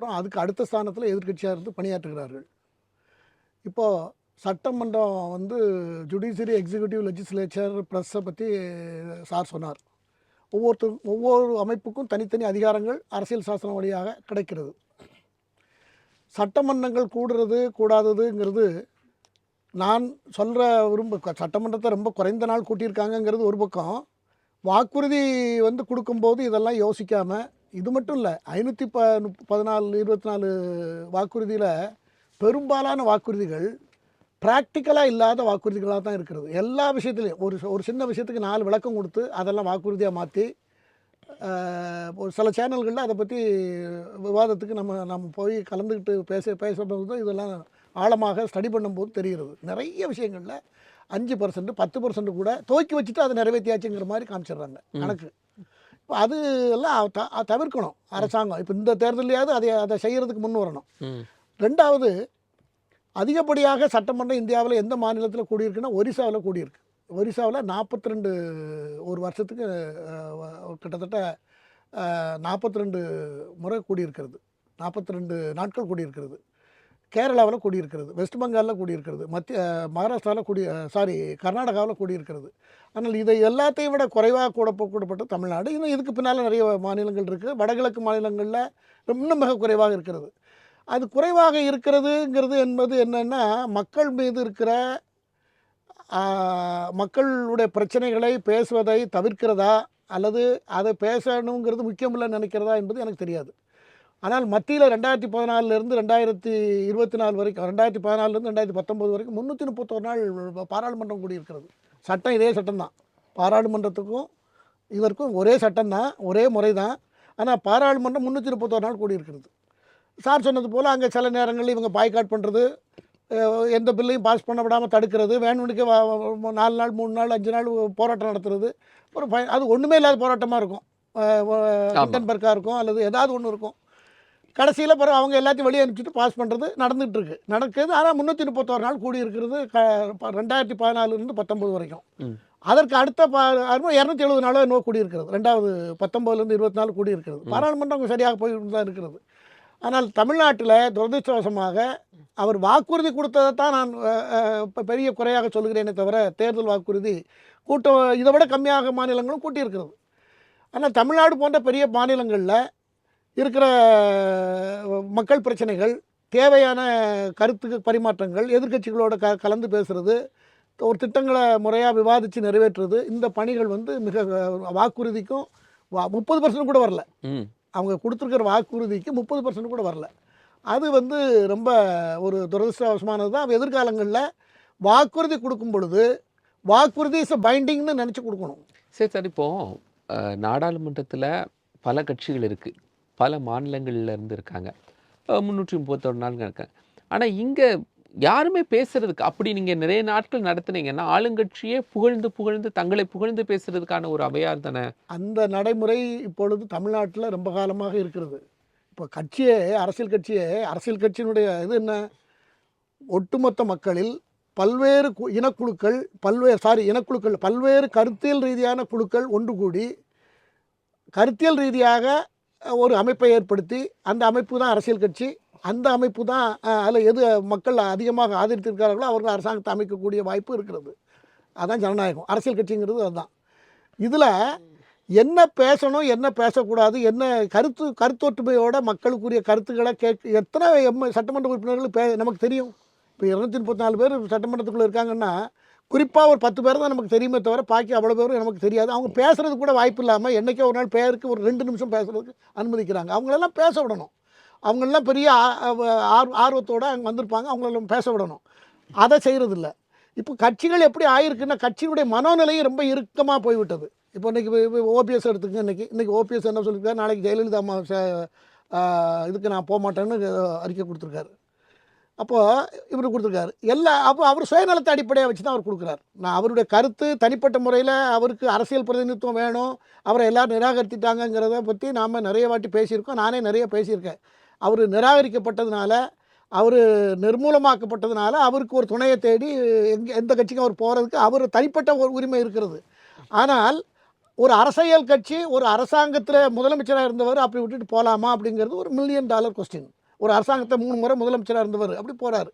அப்புறம் அதுக்கு அடுத்த ஸ்தானத்தில் எதிர்க்கட்சியாக இருந்து பணியாற்றுகிறார்கள். இப்போது சட்டமன்றம் வந்து ஜுடிஷியரி, எக்ஸிக்யூட்டிவ், லெஜிஸ்லேச்சர், ப்ரெஸ்ஸை பற்றி சார் சொன்னார். ஒவ்வொரு அமைப்புக்கும் தனித்தனி அதிகாரங்கள் அரசியல் சாசனம் வழியாக கிடைக்கிறது. சட்டமன்றங்கள் கூடாததுங்கிறது நான் சொல்கிற சட்டமன்றத்தை ரொம்ப குறைந்த நாள் கூட்டியிருக்காங்கங்கிறது ஒரு பக்கம். வாக்குறுதி வந்து கொடுக்கும்போது இதெல்லாம் யோசிக்காமல், இது மட்டும் இல்லை, 524 வாக்குறுதியில் பெரும்பாலான வாக்குறுதிகள் ப்ராக்டிக்கலாக இல்லாத வாக்குறுதிகளாக தான் இருக்கிறது. எல்லா விஷயத்துலையும் ஒரு சின்ன விஷயத்துக்கு 4 விளக்கம் கொடுத்து அதெல்லாம் வாக்குறுதியாக மாற்றி ஒரு சில சேனல்களில் அதை பற்றி விவாதத்துக்கு நம்ம போய் கலந்துக்கிட்டு பேசும்போது இதெல்லாம் ஆழமாக ஸ்டடி பண்ணும்போது தெரிகிறது. நிறைய விஷயங்களில் 5%, 10% கூட துவக்கி வச்சுட்டு அதை நிறைவேற்றியாச்சுங்கிற மாதிரி காமிச்சிடுறாங்க கணக்கு. இப்போ அது எல்லாம் தவிர்க்கணும் அரசாங்கம். இப்போ இந்த தேர்தலையாவது அதை செய்கிறதுக்கு முன் வரணும். ரெண்டாவது, அதிகப்படியாக சட்டமன்றம் இந்தியாவில் எந்த மாநிலத்தில் கூடியிருக்குன்னா ஒரிசாவில் கூடியிருக்கு. ஒரிசாவில் 42 ஒரு வருஷத்துக்கு கிட்டத்தட்ட 42 முறை கூடியிருக்கிறது, 42 நாட்கள் கூடியிருக்கிறது. கேரளாவில் கூடியிருக்கிறது, வெஸ்ட் பெங்காலில் கூடியிருக்கிறது, மகாராஷ்டிராவில் கர்நாடகாவில் கூடியிருக்கிறது. ஆனால் இதை எல்லாத்தையும் விட குறைவாக கூடப்பட்ட தமிழ்நாடு. இன்னும் இதுக்கு பின்னால் நிறைய மாநிலங்கள் இருக்குது. வடகிழக்கு மாநிலங்களில் இன்னும் மிக குறைவாக இருக்கிறது. அது குறைவாக இருக்கிறதுங்கிறது என்பது என்னென்னா, மக்கள் மீது இருக்கிற மக்களுடைய பிரச்சனைகளை பேசுவதை தவிர்க்கிறதா அல்லது அதை பேசணுங்கிறது முக்கியமில்லைன்னு நினைக்கிறதா என்பது எனக்கு தெரியாது. ஆனால் மத்தியில் 2014 2024 வரைக்கும், 2014 2019 வரைக்கும் 331 நாள் பாராளுமன்றம் கூடியிருக்கிறது. சட்டம் இதே சட்டம்தான். பாராளுமன்றத்துக்கும் இதற்கும் ஒரே சட்டம்தான், ஒரே முறை தான். ஆனால் பாராளுமன்றம் 331 நாள் கூடியிருக்கிறது. சார் சொன்னது போல் அங்கே சில நேரங்களில் இவங்க பாய்காட் பண்ணுறது, எந்த பில்லையும் பாஸ் பண்ண விடாமல் தடுக்கிறது, வேணும்னுக்கு 4 நாள் 3 நாள் 5 நாள் போராட்டம் நடத்துறது. அது ஒன்றுமே இல்லாத போராட்டமாக இருக்கும், ஹிண்டன்பர்க்காக இருக்கும் அல்லது ஏதாவது ஒன்று இருக்கும். கடைசியில் பிறகு அவங்க எல்லாத்தையும் வெளியே அனுப்பிச்சிட்டு பாஸ் பண்ணுறது நடக்குது. ஆனால் 331 நாள் கூடியிருக்கிறது 2014 19 வரைக்கும். அதற்கு அடுத்த 270 நாளோ இன்னும் கூடியிருக்கிறது. 19 24 கூடியிருக்கிறது. பாராளுமன்றம் சரியாக போயிட்டு தான் இருக்கிறது. ஆனால் தமிழ்நாட்டில் துரதிர்ஷ்டவசமாக அவர் வாக்குறுதி கொடுத்ததை தான் நான் இப்போ பெரிய குறையாக சொல்கிறேனே தவிர, தேர்தல் வாக்குறுதி கூட்டம் இதை விட கம்மியாக மாநிலங்களும் கூட்டியிருக்கிறது. ஆனால் தமிழ்நாடு போன்ற பெரிய மாநிலங்களில் இருக்கிற மக்கள் பிரச்சனைகள், தேவையான கருத்து பரிமாற்றங்கள், எதிர்க்கட்சிகளோட கலந்து பேசுகிறது, ஒரு திட்டங்களை முறையாக விவாதித்து நிறைவேற்றுறது, இந்த பணிகள் வந்து மிக வாக்குறுதிக்கும் 30% கூட வரல. அவங்க கொடுத்துருக்கிற வாக்குறுதிக்கு 30% கூட வரல. அது வந்து ரொம்ப ஒரு துரதிர்ஷ்டவசமானது தான். எதிர்காலங்களில் வாக்குறுதி கொடுக்கும் பொழுது வாக்குறுதி இஸ் பைண்டிங்னு நினச்சி கொடுக்கணும். சரி சார், இப்போது நாடாளுமன்றத்தில் பல கட்சிகள் இருக்குது, பல மாநிலங்களில் இருந்து இருக்காங்க, 331 நாள் இருக்காங்க. ஆனால் இங்கே யாருமே பேசுறதுக்கு, அப்படி நீங்கள் நிறைய நாட்கள் நடத்துனீங்கன்னா ஆளுங்கட்சியே புகழ்ந்து தங்களை புகழ்ந்து பேசுறதுக்கான ஒரு அவையார் தானே. அந்த நடைமுறை இப்பொழுது தமிழ்நாட்டில் ரொம்ப காலமாக இருக்கிறது. இப்போ அரசியல் கட்சியினுடைய இது என்ன, ஒட்டுமொத்த மக்களில் பல்வேறு பல்வேறு கருத்தியல் ரீதியான குழுக்கள் ஒன்று கூடி கருத்தியல் ரீதியாக ஒரு அமைப்பை ஏற்படுத்தி, அந்த அமைப்பு தான் அரசியல் கட்சி. அந்த அமைப்பு தான் அதில் எது மக்கள் அதிகமாக ஆதரித்திருக்கிறார்களோ அவர்கள் அரசாங்கத்தை அமைக்கக்கூடிய வாய்ப்பு இருக்கிறது. அதுதான் ஜனநாயகம். அரசியல் கட்சிங்கிறது அதுதான். இதில் என்ன பேசணும், என்ன பேசக்கூடாது, என்ன கருத்தொற்றுமையோட மக்களுக்குரிய கருத்துக்களை எத்தனை சட்டமன்ற உறுப்பினர்கள் நமக்கு தெரியும். இப்போ 234 பேர் சட்டமன்றத்துக்குள்ளே இருக்காங்கன்னா குறிப்பாக ஒரு 10 பேர் தான் நமக்கு தெரியுமே தவிர பாக்கி அவ்வளோ பேரும் நமக்கு தெரியாது. அவங்க பேசுகிறது கூட வாய்ப்பு இல்லாமல் என்றைக்கே ஒரு நாள் பேருக்கு ஒரு 2 நிமிஷம் பேசுகிறதுக்கு அனுமதிக்கிறாங்க. அவங்களெல்லாம் பேச விடணும். அவங்களெல்லாம் பெரிய ஆர்வத்தோடு அங்கே வந்திருப்பாங்க, அவங்களெல்லாம் பேச விடணும். அதை செய்கிறதில்ல. இப்போ கட்சிகள் எப்படி ஆயிருக்குன்னா, கட்சியினுடைய மனோநிலையும் ரொம்ப இறுக்கமாக போய்விட்டது. இப்போ இன்றைக்கி ஓபிஎஸ் எடுத்துக்கங்க. இன்றைக்கி ஓபிஎஸ் என்ன சொல்லியிருக்காரு, நாளைக்கு ஜெயலலிதா அம்மா இதுக்கு நான் போக மாட்டேன்னு அறிக்கை கொடுத்துருக்காரு. அப்போது இவர் கொடுத்துருக்காரு அப்போ அவர் சுயநலத்தை அடிப்படையாக வச்சு தான் அவர் கொடுக்குறாரு. நான் அவருடைய கருத்து தனிப்பட்ட முறையில் அவருக்கு அரசியல் பிரதிநிதித்துவம் வேணும், அவரை எல்லோரும் நிராகரித்துட்டாங்கிறத பற்றி நாம் நிறைய வாட்டி பேசியிருக்கோம். நானே நிறைய பேசியிருக்கேன். அவர் நிராகரிக்கப்பட்டதுனால, அவர் நிர்மூலமாக்கப்பட்டதுனால அவருக்கு ஒரு துணையை தேடி எந்த கட்சிக்கும் அவர் போகிறதுக்கு அவர் தனிப்பட்ட ஒரு உரிமை இருக்கிறது. ஆனால் ஒரு அரசியல் கட்சி ஒரு அரசாங்கத்தில் முதலமைச்சராக இருந்தவர் அப்படி விட்டுட்டு போகலாமா அப்படிங்கிறது ஒரு $1 மில்லியன் கொஸ்டின். ஒரு அரசாங்கத்தை 3 முறை முதலமைச்சராக இருந்தவர் அப்படி போகிறாரு.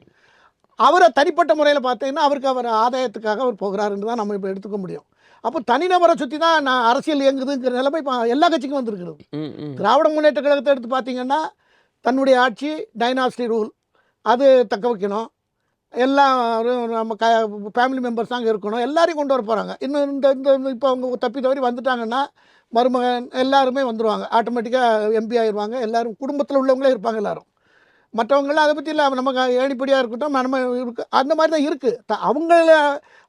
அவரை தனிப்பட்ட முறையில் பார்த்தீங்கன்னா அவருக்கு அவர் ஆதாயத்துக்காக அவர் போகிறாருன்னு தான் நம்ம இப்போ எடுத்துக்க முடியும். அப்போ தனிநபரை சுற்றி தான் நான் அரசியல் இயங்குதுங்கிற நிலைமை இப்போ எல்லா கட்சிக்கும் வந்திருக்கிறது. ம், ம். திராவிட முன்னேற்ற கழகத்தை எடுத்து பார்த்தீங்கன்னா தன்னுடைய ஆட்சி டைனாஸ்டி ரூல் அது தக்க வைக்கணும், எல்லாரும் நம்ம ஃபேமிலி மெம்பர்ஸ் தாங்க இருக்கணும், எல்லாரையும் கொண்டு வர போகிறாங்க. இன்னும் இந்த இப்போ அவங்க தப்பி தவறி வந்துட்டாங்கன்னா மருமகன் எல்லாருமே வந்துடுவாங்க, ஆட்டோமேட்டிக்காக எம்பி ஆயிடுவாங்க. எல்லாரும் குடும்பத்தில் உள்ளவங்களே இருப்பாங்க எல்லாரும். மற்றவங்களாம் அதை பற்றி இல்லை, நமக்கு ஏணிப்படியாக இருக்கட்டும் நம்ம இருக்கு அந்த மாதிரி தான் இருக்குது. அவங்கள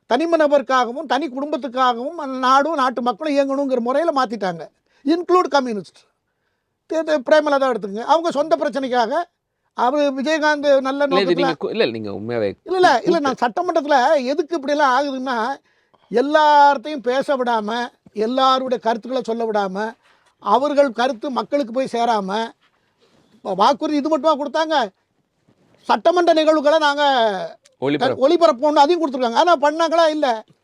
தனிம நபருக்காகவும் தனி குடும்பத்துக்காகவும் நாடும் நாட்டு மக்களும் இயங்கணுங்கிற முறையில் மாற்றிட்டாங்க. Include communist. பிரேமலதா எடுத்துக்கங்க, அவங்க சொந்த பிரச்சனைக்காக அவர் விஜயகாந்த் நல்ல இல்ல இது நோக்கத்தில் நீங்க நீங்க உண்மையாவே இல்லை நான் சட்டமன்றத்தில் எதுக்கு இப்படியெல்லாம் ஆகுதுன்னா எல்லார்த்தையும் பேச விடாமல் எல்லாருடைய கருத்துக்களை சொல்ல விடாமல் அவர்கள் கருத்து மக்களுக்கு போய் சேராமல் வாக்குறுதி இது மட்டுமா கொடுத்தாங்க, சட்டமன்ற நிகழ்வுகளை நாங்கள் ஒளிபரப்பு ஒளிபரப்போன்னு அதையும் கொடுத்துருக்காங்க. ஆனால் பண்ணாங்களா இல்லை.